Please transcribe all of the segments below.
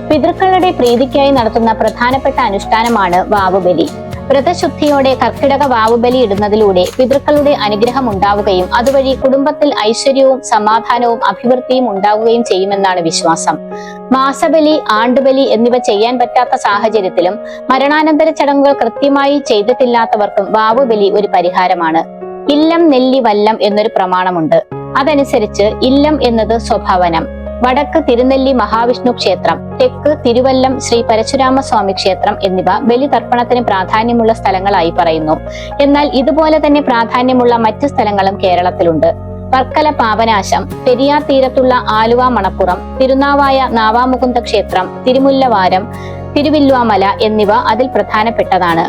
പിതൃക്കളുടെ പ്രീതിക്കായി നടത്തുന്ന പ്രധാനപ്പെട്ട അനുഷ്ഠാനമാണ് വാവുബലി. വ്രതശുദ്ധിയോടെ കർക്കിടക വാവുബലി ഇടുന്നതിലൂടെ പിതൃക്കളുടെ അനുഗ്രഹം ഉണ്ടാവുകയും അതുവഴി കുടുംബത്തിൽ ഐശ്വര്യവും സമാധാനവും അഭിവൃദ്ധിയും ഉണ്ടാവുകയും ചെയ്യുമെന്നാണ് വിശ്വാസം. മാസബലി, ആണ്ടുബലി എന്നിവ ചെയ്യാൻ പറ്റാത്ത സാഹചര്യത്തിലും മരണാനന്തര ചടങ്ങുകൾ കൃത്യമായി ചെയ്തിട്ടില്ലാത്തവർക്കും വാവുബലി ഒരു പരിഹാരമാണ്. ഇല്ലം നെല്ലി വല്ലം എന്നൊരു പ്രമാണമുണ്ട്. അതനുസരിച്ച് ഇല്ലം എന്നത് സ്വഭവനം, വടക്ക് തിരുനെല്ലി മഹാവിഷ്ണു ക്ഷേത്രം, തെക്ക് തിരുവല്ലം ശ്രീ പരശുരാമസ്വാമി ക്ഷേത്രം എന്നിവ ബലിതർപ്പണത്തിന് പ്രാധാന്യമുള്ള സ്ഥലങ്ങളായി പറയുന്നു. എന്നാൽ ഇതുപോലെ തന്നെ പ്രാധാന്യമുള്ള മറ്റ് സ്ഥലങ്ങളും കേരളത്തിലുണ്ട്. വർക്കല പാപനാശം, പെരിയാർ തീരത്തുള്ള ആലുവ മണപ്പുറം, തിരുനാവായ നാവാമുകുന്ദ ക്ഷേത്രം, തിരുമുല്ലവാരം, തിരുവില്വാമല എന്നിവ അതിൽ പ്രധാനപ്പെട്ടതാണ്.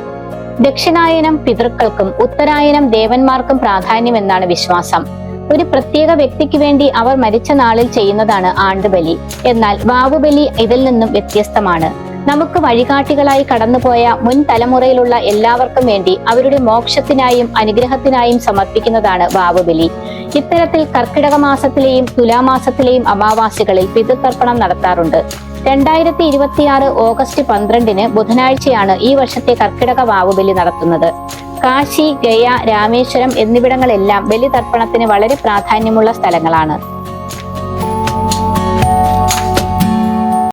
ദക്ഷിണായനം പിതൃക്കൾക്കും ഉത്തരായനം ദേവന്മാർക്കും പ്രാധാന്യമെന്നാണ് വിശ്വാസം. ഒരു പ്രത്യേക വ്യക്തിക്ക് വേണ്ടി അവർ മരിച്ച നാളിൽ ചെയ്യുന്നതാണ് ആണ്ടുബലി. എന്നാൽ വാവുബലി ഇതിൽ നിന്നും വ്യത്യസ്തമാണ്. നമുക്ക് വഴികാട്ടികളായി കടന്നുപോയ മുൻ തലമുറയിലുള്ള എല്ലാവർക്കും വേണ്ടി അവരുടെ മോക്ഷത്തിനായും അനുഗ്രഹത്തിനായും സമർപ്പിക്കുന്നതാണ് വാവുബലി. ഇത്തരത്തിൽ കർക്കിടക മാസത്തിലെയും തുലാമാസത്തിലെയും അമാവാസികളിൽ പിതൃതർപ്പണം നടത്താറുണ്ട്. 2026 ഓഗസ്റ്റ് 12 ബുധനാഴ്ചയാണ് ഈ വർഷത്തെ കർക്കിടക വാവുബലി നടത്തുന്നത്. കാശി, ഗയ, രാമേശ്വരം എന്നിവിടങ്ങളെല്ലാം ബലിതർപ്പണത്തിന് വളരെ പ്രാധാന്യമുള്ള സ്ഥലങ്ങളാണ്.